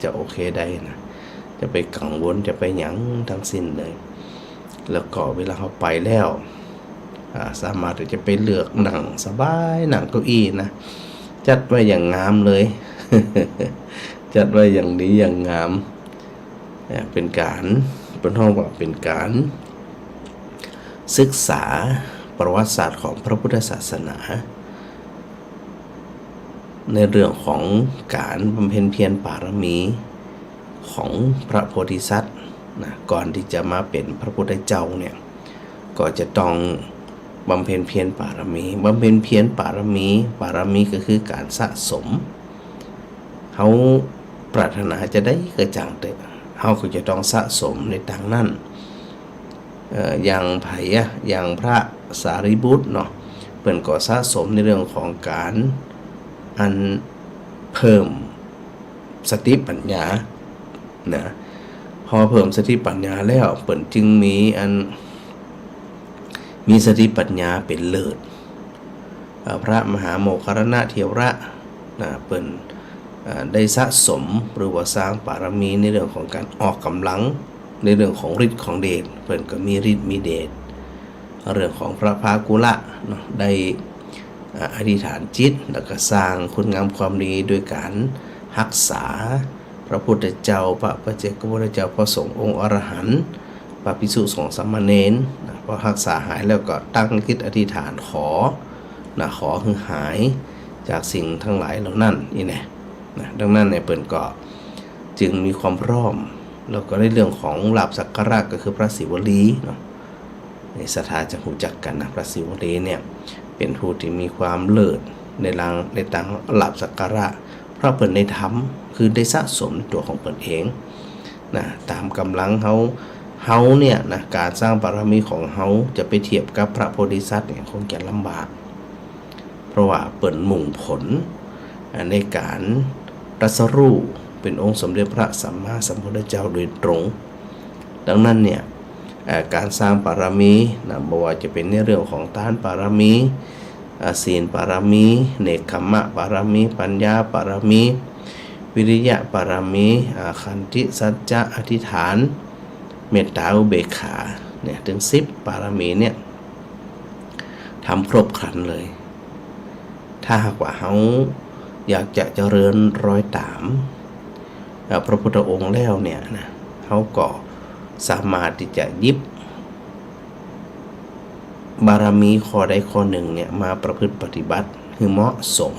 จะโอเคได้นะจะไปกังวลจะไปหยังทั้งสิ้นเลยแล้วก็เวลาเขาไปแล้วสามารถจะไปเลือกหนังสบายหนังเก้าอี้นะจัดไว้อย่างงามเลย จัดไว้อย่างดีอย่างงามเป็นการเป็นห้องว่าเป็นการศึกษาประวัติศาสตร์ของพระพุทธศาสนาในเรื่องของการบำเพ็ญเพียรบารมีของพระโพธิสัตว์นะก่อนที่จะมาเป็นพระพุทธเจ้าเนี่ยก็จะต้องบำเพ็ญเพียรบารมีบำเพ็ญเพียรบารมีก็คือการสะสมเขาปรารถนาจะได้กระจ่างเตะเขาก็จะต้องสะสมในทางนั้นอย่างไผ่อย่างพระสารีบุตรเนาะเปิ่นก็สะสมในเรื่องของการอันเพิ่มสติปัญญานะพอเพิ่มสติปัญญาแล้วเปิ่นจึงมีสติปัญญาเป็นเลิศพระมหาโมคคัลลานะเถระนะเปิ่นได้สะสมหรือว่าสร้างบารมีในเรื่องของการออกกำลังในเรื่องของฤทธิ์ของเดชเปิ่นก็มีฤทธิ์มีเดชเรื่องของพระภากุละเนาะได้อธิษฐานจิตแล้วก็สร้างคุณงามความดีโดยการรักษาพระพุทธเจ้าพระปัจเจกพุทธเจ้าพระสงฆ์องค์อรหันต์พระภิกษุสงฆ์สามเณรพอรักษาหายแล้วก็ตั้งจิตอธิษฐานขอให้หายจากสิ่งทั้งหลายเหล่านั้นนี่แน่ดังนั้นในเปิ่นก็จึงมีความพร้อมแล้วก็ในเรื่องของลาภสักการะก็คือพระศิวลีเนาะในศรัทธาจะรู้จักกันนะพระศิวลีเนี่ยเป็นผู้ที่มีความเลิศในทางลาภสักการะเพราะเปิ่นได้ทำคือได้สะสมตัวของเปิ่นเองนะตามกำลังเขาเนี่ยนะการสร้างบารมีของเขาจะไปเทียบกับพระโพธิสัตว์เนี่ยคงจะลำบากเพราะว่าเปิ่นมุ่งผลในการตรัสรู้เป็นองค์สมเด็จพระสัมมาสัมพุทธเจ้าโดยตรงดังนั้นเนี่ยการสร้างบารมีนะบ่ว่าจะเป็นในเรื่องของทานบารมีศีลบารมีเนกขัมมะบารมีปัญญาบารมีวิริยะบารมีขันติสัจจะอธิษฐานเมตตาอุเบกขาเนี่ยถึง10บารมีเนี่ยทำครบครันเลยถ้าหากว่าเขาอยากจะเจริญรอยตามพระพุทธองค์แล้วเนี่ยนะเขาก็สามารถที่จะยิบบารมีข้อใดข้อหนึ่งเนี่ยมาประพฤติปฏิบัติให้เหมาะสม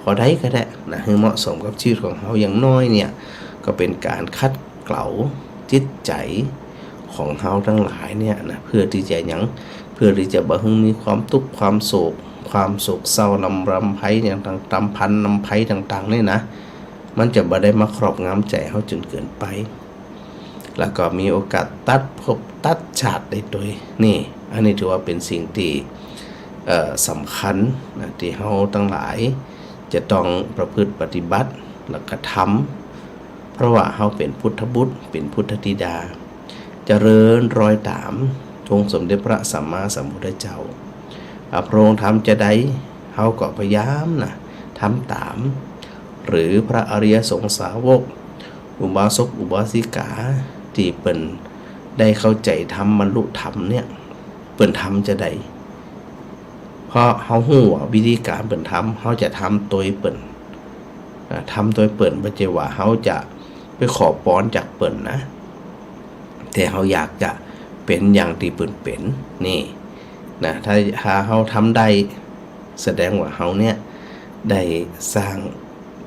ข้อใดก็ได้นะให้เหมาะสมกับชีวิตของเขาอย่างน้อยเนี่ยก็เป็นการคัดเกลาจิตใจของเขาทั้งหลายเนี่ยนะเพื่อที่จะบ่ให้มีความทุกข์ความโศกเศร้าลำไส้อย่างต่างๆพันลำไส้ต่างๆเนี่ยนะมันจะบ่ได้มาครอบงำใจเขาจนเกินไปแล้วก็มีโอกาสตัดภพตัดชาติได้โดยนี่อันนี้ถือว่าเป็นสิ่งที่สำคัญนะที่เราทั้งหลายจะต้องประพฤติปฏิบัติแล้วก็ทำเพราะว่าเราเป็นพุทธบุตรเป็นพุทธธิดาเจริญรอยตามองค์สมเด็จพระสัมมาสัมพุทธเจ้าพระองค์ทำจะได้เราก็พยายามนะทำตามหรือพระอริยสงสาวกอุบาสกอุบาสิกาที่เปิ่นได้เข้าใจธรรมบรรลุธรรมเนี่ยเปิ่นทำจะได้เพราะเขาหูว่าวิธีการเปิ่นทำเขาจะทำโดยเปิ่นทำโดยเปิ่นไม่ใช่ว่าเขาจะไปขอป้อนจากเปิ่นนะแต่เขาอยากจะเป็นอย่างที่เปิ่นเป็นนี่นะถ้าเขาทำได้แสดงว่าเขาเนี่ยได้สร้าง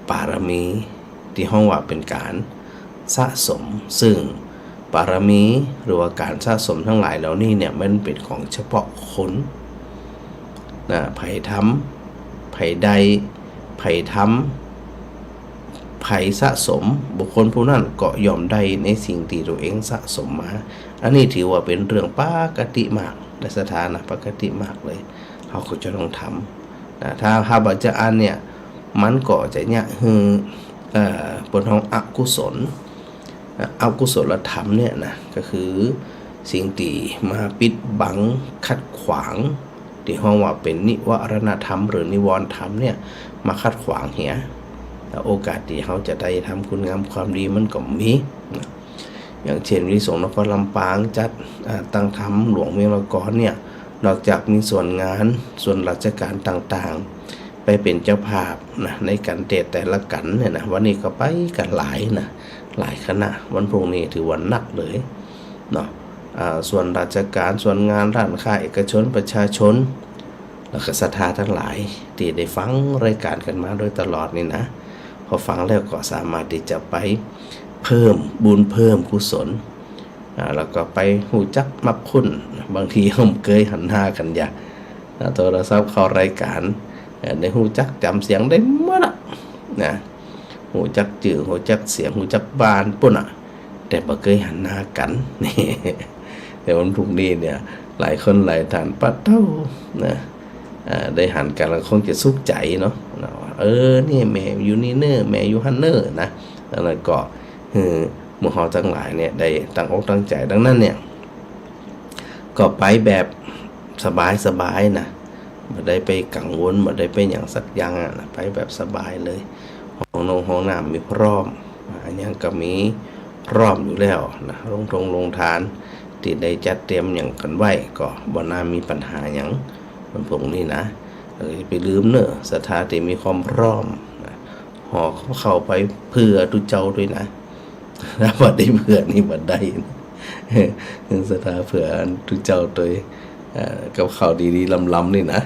บารมีที่ห้องว่าเป็นการสะสมซึ่งบารมีหรือว่าการสะสมทั้งหลายเหล่านี้เนี่ยมันเป็นของเฉพาะคนนะไผ่ทำไผ่ใดไผ่ทำไผ่สะสมบุคคลผู้นั้นก็ยอมได้ในสิ่งที่ตัวเองสะสมมาอันนี้ถือว่าเป็นเรื่องปกติมากในสถานะปกติมากเลยเขาก็จะต้องทำนะถ้าหาบัจจะอันเนี่ยมันก็จะเนี่ยบนห้องอกุศลธรรมเนี่ยนะก็คือสิ่งที่มาปิดบังขัดขวางที่ห้องว่าเป็นนิวรณธรรมหรือนิวรณธรรมเนี่ยมาขัดขวางเหี้ย แต่โอกาสที่เขาจะได้ทำคุณงามความดีมันก็มีนะอย่างเช่นวิสงฆ์นครลำปางจัดตั้งธรรมหลวงเวียงละกรเนี่ยนอกจากมีส่วนงานส่วนราชการต่างๆไปเป็นเจ้าภาพนะในการเทศแต่ละกันเนี่ยนะวันนี้ก็ไปกันหลายนะหลายคณะวันพรุ่งนี้ถือวันหนักเลยเนาะส่วนราชการส่วนงานร้านค้าเอกชนประชาชนแล้วก็ศรัทธาทั้งหลายที่ได้ฟังรายการกันมาโดยตลอดนี่นะพอฟังแล้วก็สามารถที่จะไปเพิ่มบุญเพิ่มกุศลแล้วก็ไปหูจักมักคุ้นบางทีผมเคยหันหน้ากันอย่าโทรศัพท์เข้ารายการได้หูจักจำเสียงได้หมดนะหูจักจื่อหูจักเสียงหูจักบานปุ่นแต่บ่เคยหันหน้ากันนี่แต่วันพรุ่งนี้เนี่ยหลายคนหลายท่านปัดเต้านะได้หันกันแล้วคงจะสุขใจเนาะนี่แม่อยู่นี่เนอแม่อยู่ฮันเนอร์นะแล้วก็หมู่เฮาทั้งหลายเนี่ยได้ตั้งอกตั้งใจดังนั้นเนี่ยก็ไปแบบสบายนะบ่ได้ไปกังวลบ่ได้ไปอย่างสักอย่างนะไปแบบสบายเลยห้องน้ำมีพร้อมอันยังก็มีพร้อมอยู่แล้วนะโรงทานที่ได้จัดเตรียมอย่างกันไว้ก็บ่น่ามีปัญหาอย่างมันพวกนี้นะไปลืมเนอะสถานที่มีความพร้อมห่อเข้าไปเพื่อทุเจ้าด้วยนะถ้าบ่ได้เพื่อนี่บ่ได้สถานเพื่อทุเจ้าตัวกับข้าวดีๆลำๆนี่นะ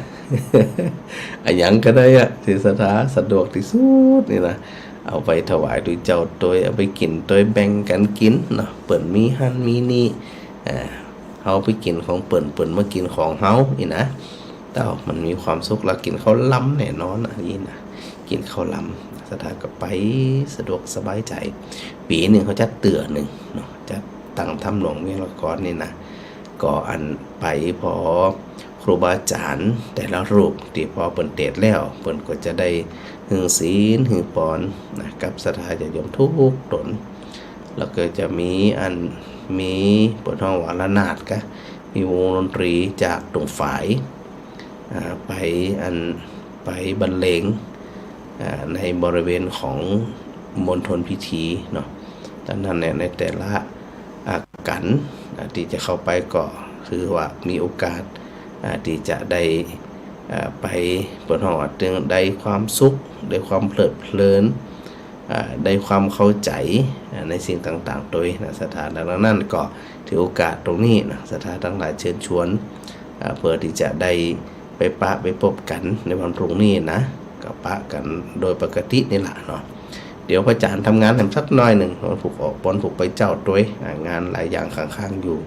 อันยังก็ได้ที่สถานสะดวกที่สุดนี่นะเอาไปถวายทุเจ้าตัวเอาไปกินตัวแบ่งกันกินเนาะเปิ่นมีหั่นมีนี่เฮาไปกินของเปิ่นมากินของเฮานี่นะเต้ามันมีความสุขแล้วกินข้าวล้ำแน่นอนนี่นะกินข้าวล้ำสถานก็ไปสะดวกสบายใจปีหนึ่งเขาจัดเตือนหนึ่งเนาะจัดตั้งทำหลวงเวียงละกรนี่นะก็อันไปพอครูบาอาจารย์แต่ละรูปที่พอเปิ่นเทศแล้วเปิ่นก็จะได้หึงศีลหึงปอนนะกับศรัทธาญาติโยมทุกตนแล้วก็จะมีเปิ่นห้องวาลนาดกะมีวงดนตรีจากตรงฝ่ายไปบรรเลงในบริเวณของมณฑลพิธีเนาะดังนั้นเนี่ยในแต่ละกันที่จะเข้าไปก็คือว่ามีโอกาสที่จะได้ไปเปิดห้องเรื่องได้ความสุขได้ความเพลิดเพลินได้ความเข้าใจในสิ่งต่างๆโดยนะสถานดังนั้นก็ถือโอกาสตรงนี้นะสถานทั้งหลายเชิญชวนเพื่อที่จะได้ไปพบกันในวันพรุ่งนี้นะกับปะกันโดยปกตินี่แหละเนาะเดี๋ยวพระอาจารย์ทำงานสักหน่อยหนึ่งถูกออกบอลถูกไปเจ้าด้วยงานหลายอย่างข้างๆอยู่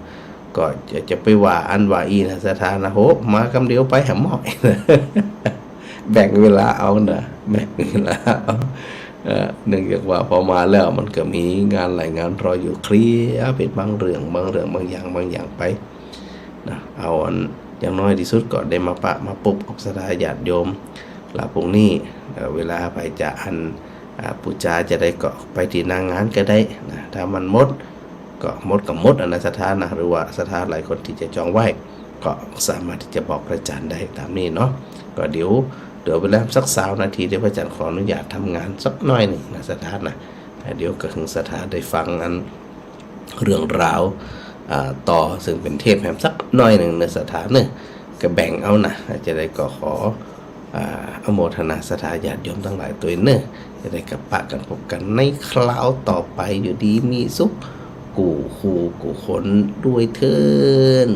ก็จะไปว่าอันว่าอีนะสถานนะโหมากำเดียวไปหาหมอยแบ่งเวลาเอานะแบ่งเวลาเอาเนื่องจากว่าพอมาแล้วมันก็มีงานหลายงานรออยู่เคลียร์เป็นบางเรื่องบางอย่างไปนะเอาอันอย่างน้อยที่สุดก็ได้มาพบกับศรัทธาญาติโยมหลับพรุ่งนี้เวลาไปจะปูจาจะได้ก็ไปที่นางงานก็ได้นะถ้ามันหมดก็หมดนะสถานนะหรือว่าสถานหลายคนที่จะจองไว้ก็สามารถที่จะบอกพระอาจารย์ได้ตามนี้เนาะก็เดี๋ยวไปแล้วสัก20 นาทีเดี๋ยวพระอาจารย์ขออนุญาตทำงานสักหน่อยหนึ่งนะสถานนะเดี๋ยวก็ถึงสถานได้ฟังอันเรื่องราวต่อซึ่งเป็นเทพแหมสักหน่อยหนึ่งในสถานเนี่ยก็แบ่งเอานะจะได้ก็ขออโมทนาศรัทธาญาติโยมทั้งหลายตัวเนื้อจะได้กับปะกันพบกันในคราวต่อไปอยู่ดีมีสุขกูคนด้วยเถิด